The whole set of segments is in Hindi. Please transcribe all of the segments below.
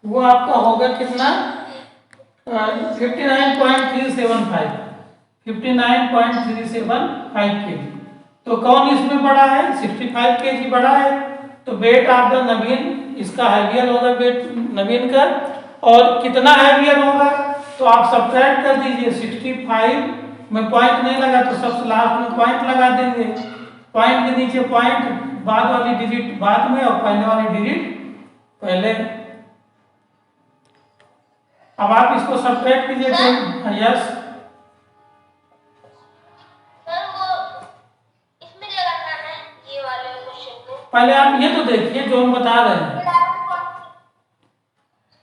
वो आपका होगा कितना, 59.375, 59.375 kg। तो कौन इसमें बड़ा है, 65 kg बड़ा है। तो वेट ऑफ द नवीन, इसका हैवियर होगा वेट नवीन का। और कितना हैवियर होगा, तो आप सब्ट्रैक्ट कर दीजिए। 65 में पॉइंट नहीं लगा तो सबसे लास्ट में पॉइंट लगा देंगे। पॉइंट के नीचे पॉइंट, बाद वाली डिजिट बाद में और पहले वाली डिजिट पहले। अब आप इसको सब्ट्रैक्ट कीजिए। यस पहले आप ये तो देखिए जो हम बता रहे हैं,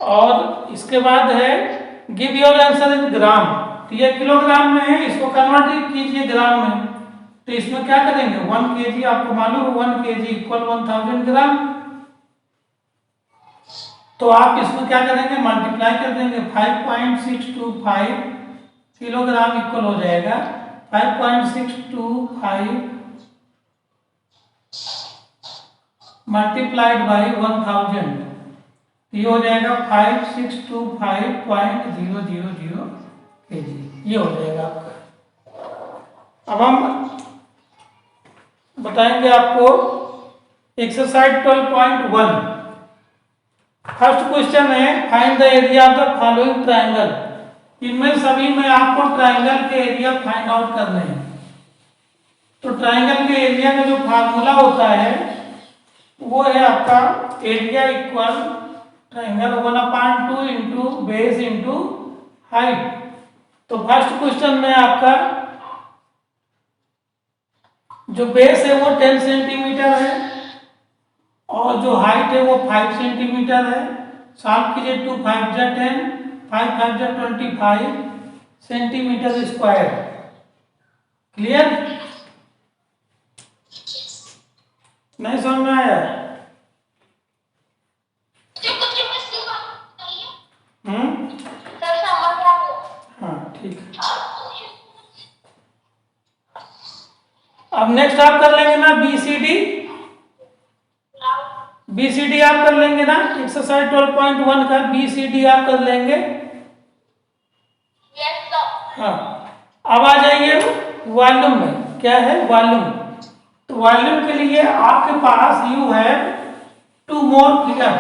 और इसके बाद है गिव योर आंसर इन ग्राम। तो ये किलोग्राम में है, इसको कन्वर्ट कीजिए ग्राम में। तो इसमें क्या करेंगे, 1 kg आपको मालूम है, 1 kg इक्वल 1000 ग्राम। तो आप इसमें क्या करेंगे, मल्टीप्लाई कर देंगे। 5.625 किलोग्राम इक्वल हो जाएगा 5.625 मल्टीप्लाइड बाई 1000। ये हो जाएगा 5625.000 kg, ये हो जाएगा आपका। अब हम बताएंगे आपको एक्सरसाइज 12.1। फर्स्ट क्वेश्चन है find the area of the following triangle. इनमें सभी में आपको ट्रायंगल के एरिया फाइंड आउट करने हैं। तो ट्रायंगल के एरिया का जो फार्मूला होता है वो है आपका area equal triangle 1/2 into base into height. तो फर्स्ट क्वेश्चन में आपका जो बेस है वो 10 सेंटीमीटर है और जो हाइट है वो 5 सेंटीमीटर है। सॉल्व कीजिए, 2 5 जा 10, 5 5 जा 25 सेंटीमीटर स्क्वायर। क्लियर? नहीं समझ में आया? हाँ ठीक है। अब नेक्स्ट आप कर लेंगे ना BCD। BCD आप कर लेंगे ना, एक्सरसाइज 12.1 का BCD आप कर लेंगे। हाँ, अब आ जाइए वॉल्यूम में। क्या है वॉल्यूम? तो वॉल्यूम के लिए आपके पास यू है 2 more figure.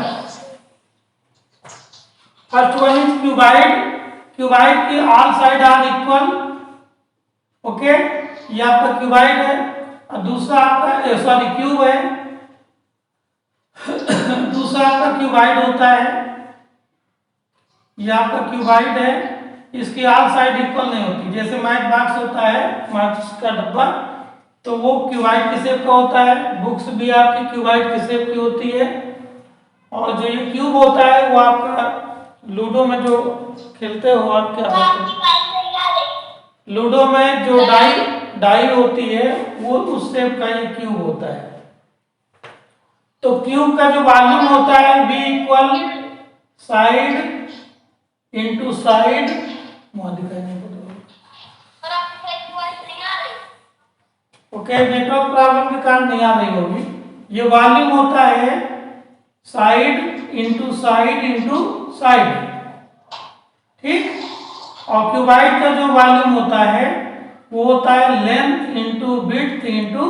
First one is cuboid. Cuboid की all side are equal. Okay, ये आपका क्यूबाइड है। और दूसरा आपका सॉरी क्यूब है। दूसरा आपका क्यूबाइड होता है, ये आपका क्यूबाइड है। इसकी ऑल साइड इक्वल नहीं होती। जैसे मैच बॉक्स होता है, मैच का डब्बा, तो वो क्यूबाइड के शेप का होता है। बुक्स भी आपकी क्यूबाइड के शेप की होती है। और जो ये क्यूब होता है वो आपका लूडो में जो खेलते हो आप, क्या होता है लूडो में जो डाई होती है वो उस शेप का ये क्यूब होता है। तो क्यूब का जो वॉल्यूम होता है B equal side into side. Okay, network problem के कारण नहीं आ रही होगी। ये वॉल्यूम होता है साइड इंटू साइड। ठीक। और क्यूबाइड का जो वॉल्यूम होता है वो होता है length into width into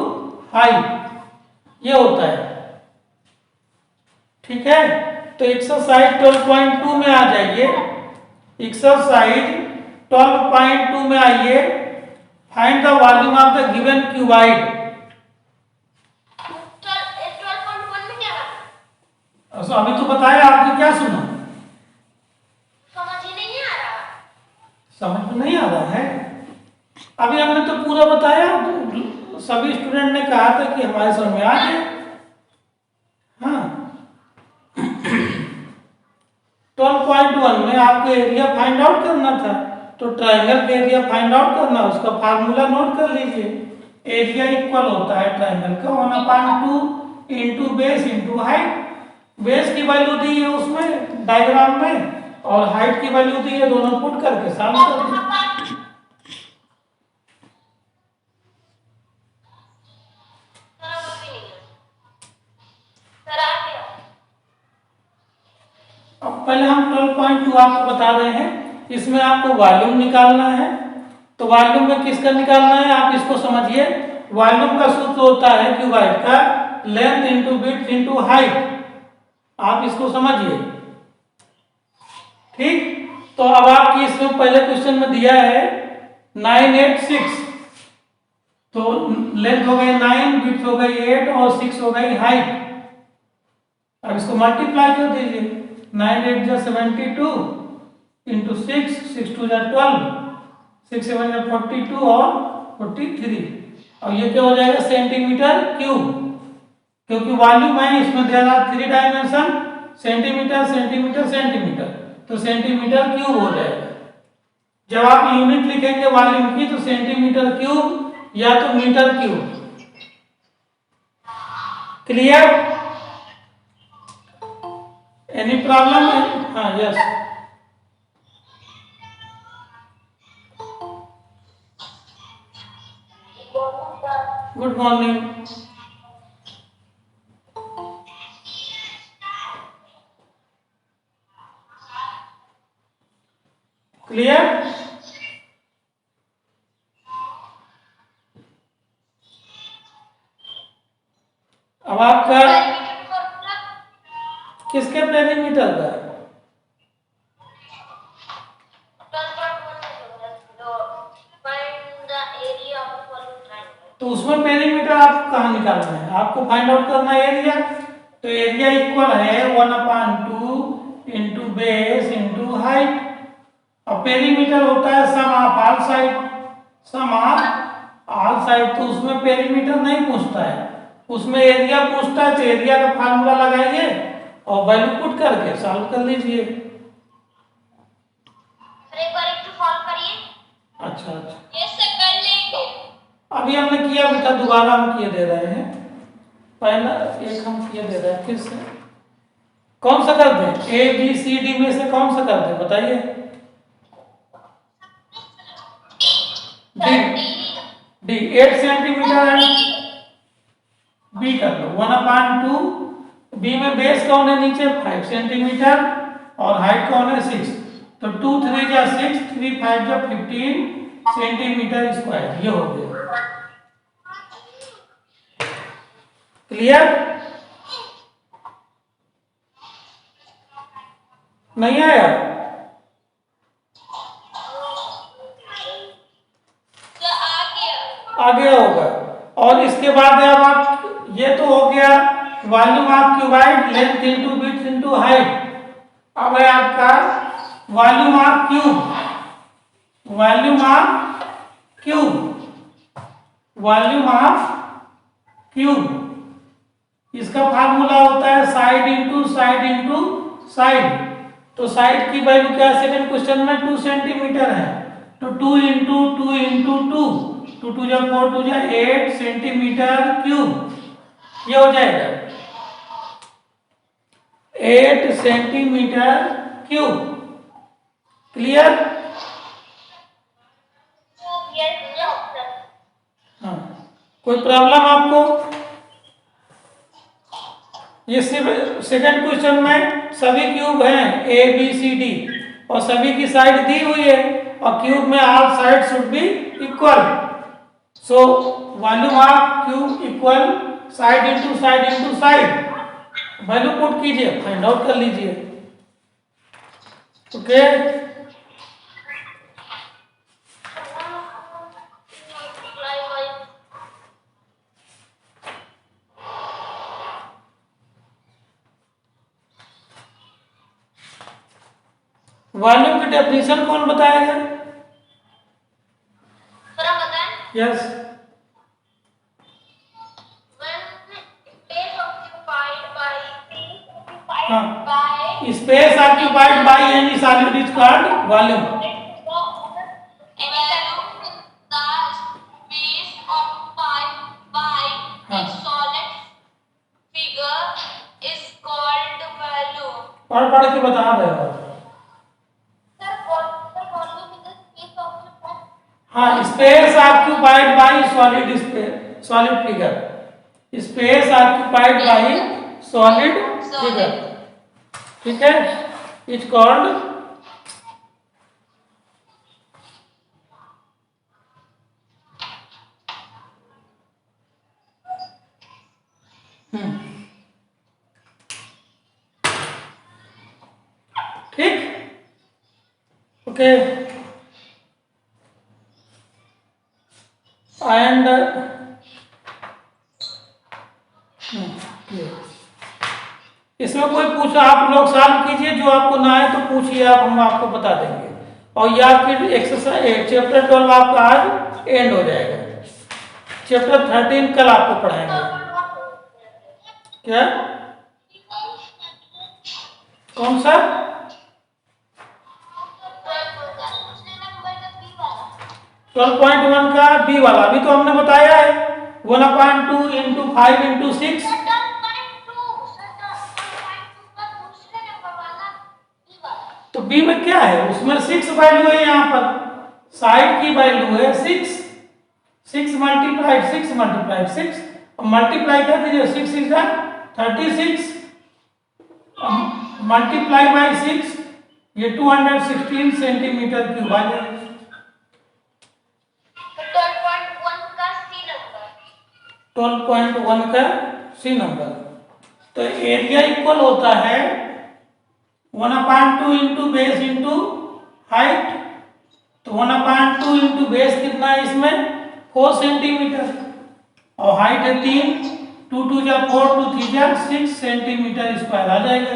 height, ये होता है। ठीक है, तो एक्सरसाइज 12.2 में आ जाइए। एक्सरसाइज 12.2 में आइए। Find the volume of the given cuboid. अभी तो बताया, आपने क्या सुना? समझ में नहीं आ रहा है? अभी हमने तो पूरा बताया, तो सभी स्टूडेंट ने कहा था कि हमारे समझ में आ गया। हाँ, 12.1 में आपको एरिया फाइंड आउट करना था। तो ट्रायंगल का एरिया फाइंड आउट करना, उसका फार्मूला नोट कर लीजिए। एरिया इक्वल होता है ट्रायंगल का 1/2 into base into height. Base की वैल्यू दी है उसमें डायग्राम में, और हाइट की वैल्यू दी है, दोनों पुट करके सॉल्व कर दीजिए। अब पहले हम 12.2 आपको बता रहे हैं, इसमें आपको वॉल्यूम निकालना है। तो वॉल्यूम में किसका निकालना है आप इसको समझिए। वॉल्यूम का सूत्र होता है क्यूबाइड का length into width into height, आप इसको समझिए, ठीक। तो अब आपकी इसमें पहले क्वेश्चन में दिया है 986, तो लेंथ हो गई 9, विड्थ हो गई 8 और 6 हो गई हाइट। अब इसको मल्टीप्लाई कर दीजिए, 9 8 जा 72 इंटू 6, 6 2 जा 12, 6 7 जा 42 और 43। और ये क्या हो जाएगा सेंटीमीटर क्यूब, क्योंकि वॉल्यूम है इसमें दे रहा 3 डायमेंशन सेंटीमीटर सेंटीमीटर सेंटीमीटर, तो सेंटीमीटर क्यूब हो जाएगा। जब आप यूनिट लिखेंगे वॉल्यूम की तो सेंटीमीटर क्यूब या तो metre cube. Clear? Any problem? हाँ यस। Good morning. क्लियर? अब आपका किसके पेरीमीटर का? तो उसमें पेरीमीटर आप कहाँ निकालना है, आपको फाइंड आउट करना है एरिया। तो एरिया इक्वल है 1/2 इंटू बेस इंटू हाइट। और पेरीमीटर होता है sum of all side, sum of all side. तो उसमें पेरीमीटर नहीं पूछता है, उसमें एरिया पूछता है। तो एरिया का फार्मूला लगाइए और वैल्यू पुट करके सॉल्व कर लीजिए। अच्छा अच्छा यस सर कर लेंगे। अभी हमने किया बेटा, दोबारा हम किए दे रहे हैं। पहला एक हम किए दे रहे हैं, फिर से कौन सा कर दें? ए बी सी डी में से कौन सा कर दें बताइए? डी 8 सेंटीमीटर है, बी कर लो 1/2। बी में बेस कौन है नीचे 5 सेंटीमीटर और हाइट कौन है 6, तो 2 3 जा 6, 3 5 जा 15 सेंटीमीटर स्क्वायर, ये हो गया। क्लियर? नहीं आया? आ गया होगा। और इसके बाद अब आप, ये तो हो गया volume of cuboid length into width into height. अब है आपका volume of cube, volume of cube, volume of cube. इसका फार्मूला होता है side into side into side. तो साइड की वैल्यू क्या है सेकंड क्वेश्चन में 2 सेंटीमीटर है, तो 2 इंटू 2 इंटू 2, 2 2 जा 4 2 जा 8 सेंटीमीटर क्यूब, ये हो जाएगा 8 सेंटीमीटर क्यूब। क्लियर? हाँ, कोई प्रॉब्लम आपको? ये सेकंड क्वेश्चन में सभी क्यूब हैं ए बी सी डी और सभी की साइड दी हुई है और क्यूब में all side should be equal. So volume of cube equal side into side into side. Value put कीजिए, फाइंड आउट कर लीजिए। ओके, वॉल्यूम की डेफिनेशन कौन बताएगा? Yes. Space occupied by any solid is called volume. पढ़ के बता रहे हो। हाँ, space occupied by solid space, solid figure, space occupied by solid figure. ठीक है। इज कॉल्ड ठीक, ओके। एंड इसमें कोई पूछा, आप लोग सॉल्व कीजिए, जो आपको ना आए तो पूछिए आप, हम आपको बता देंगे। और या फिर एक्सरसाइज चैप्टर 12 आपका आज एंड हो जाएगा। चैप्टर 13 कल आपको पढ़ाएंगे। क्या, कौन सा? 12.1 का बी वाला अभी तो हमने बताया है, 1/2 इंटू 5 इंटू 6। तो बी में क्या है, उसमें 6 वैल्यू है, यहाँ पर साइड की वैल्यू है 6, 6 मल्टीप्लाइड 6 मल्टीप्लाइड 6, और मल्टीप्लाई कर दीजिए, 6 इज 36 मल्टीप्लाई बाई 6, ये 216 सेंटीमीटर क्यूब आ जाएगा। 12.1 का सी नंबर। तो एरिया इक्वल होता है 1/2 इंटू बेस इंटू हाइट। तो 1/2 इंटू बेस कितना है इसमें, 4 सेंटीमीटर, और हाइट है 3, 2 2 जा 4, 2 3 जा 6 सेंटीमीटर स्क्वायर आ जाएगा।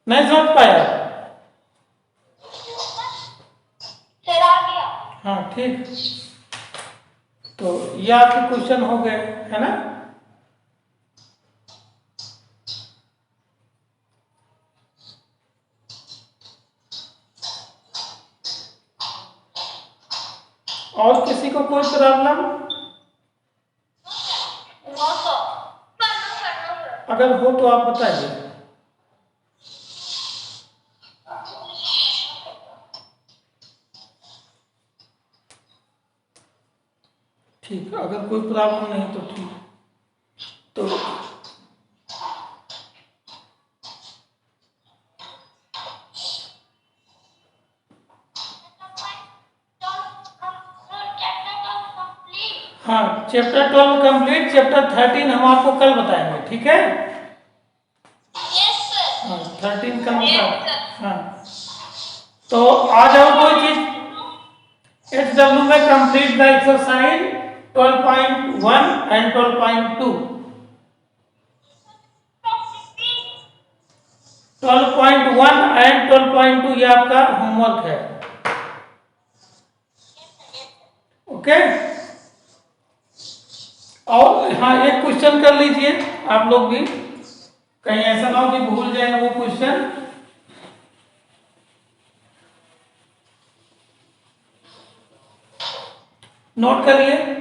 नहीं समझ पाया? हाँ ठीक, तो ये आपके क्वेश्चन हो गए, है ना। और किसी को कोई प्रॉब्लम? अगर हो तो आप बताइए। ठीक, अगर कोई प्रॉब्लम नहीं तो ठीक। तो हाँ, चैप्टर 12 कंप्लीट, चैप्टर 13 हम आपको कल बताएंगे, ठीक है। हाँ 13 कल बताएंगे। हाँ, तो आ जाओ कोई चीज। HW में complete the exercise 12.1 and 12.2। 12.1 and 12.2 ये आपका होमवर्क है, ओके। और हाँ, एक क्वेश्चन कर लीजिए आप लोग भी, कहीं ऐसा ना हो कि भूल जाए वो क्वेश्चन। नोट करिए।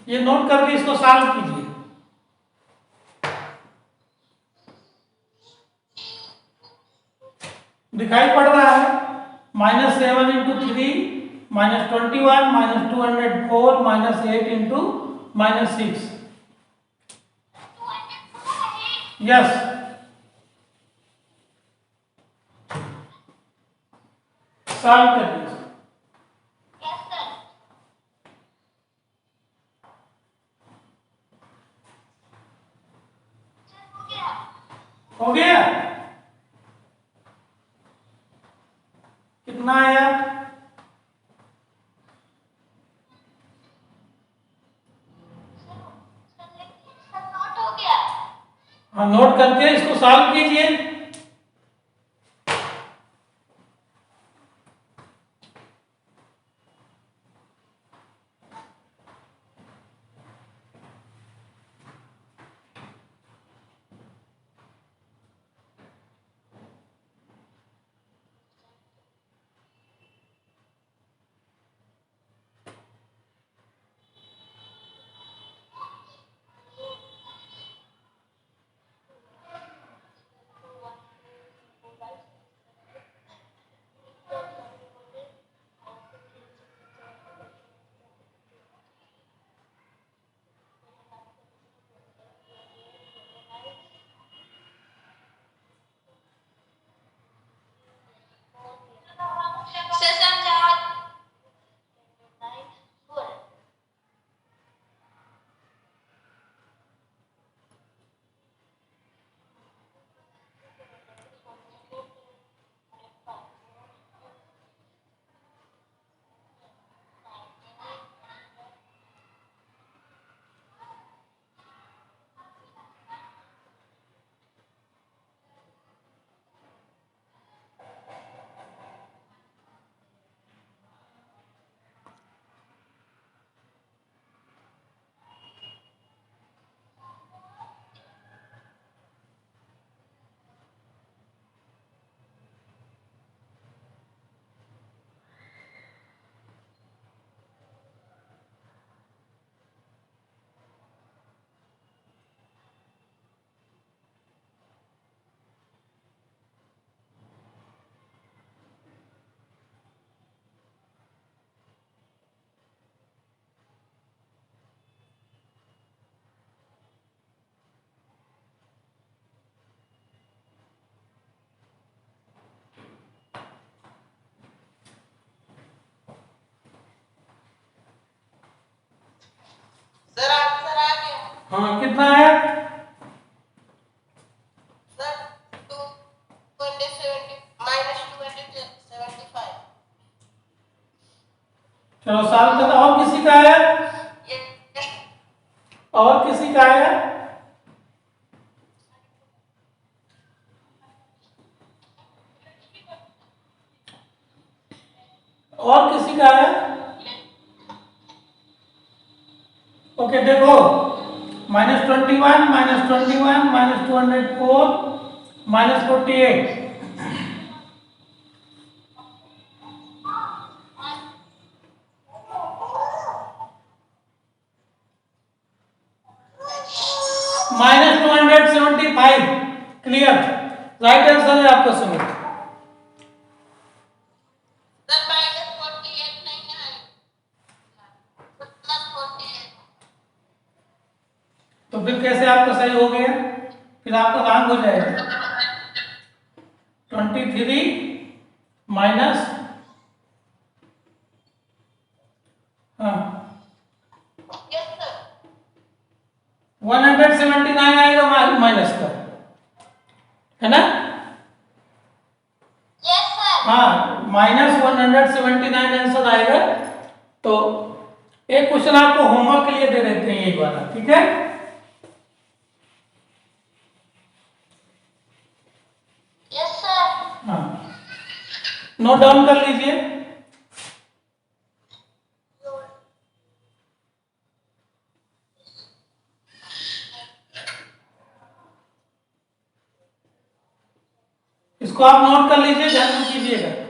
ये नोट करके इसको सॉल्व कीजिए। दिखाई पड़ रहा है, -7 इंटू 3 -21 -204 -8 इंटू -6। यस, सॉल्व करिए। हो गया? कितना आया? हाँ, नोट करके इसको सॉल्व कीजिए। हाँ कितना है? Sir 270 minus 275। चलो सॉल्व करता। और किसी का है? और किसी का है? और किसी का है? ओके देखो, -21 -21 -204 -48। -275। क्लियर? राइट आंसर है आपका सुमित। सर -48 नहीं है, +48। तो फिर कैसे आपका सही हो गया? फिर आपका रॉन्ग हो जाएगा। 23 माइनस, हाँ, यस सर। 179 आएगा माइनस का, है ना? Yes sir. हाँ, -179 आंसर आएगा। तो एक क्वेश्चन आपको होमवर्क के लिए दे देते हैं ये वाला, ठीक है? Yes sir. हाँ, नोट डाउन कर लीजिए। इसको आप नोट कर लीजिए, ध्यान से कीजिएगा।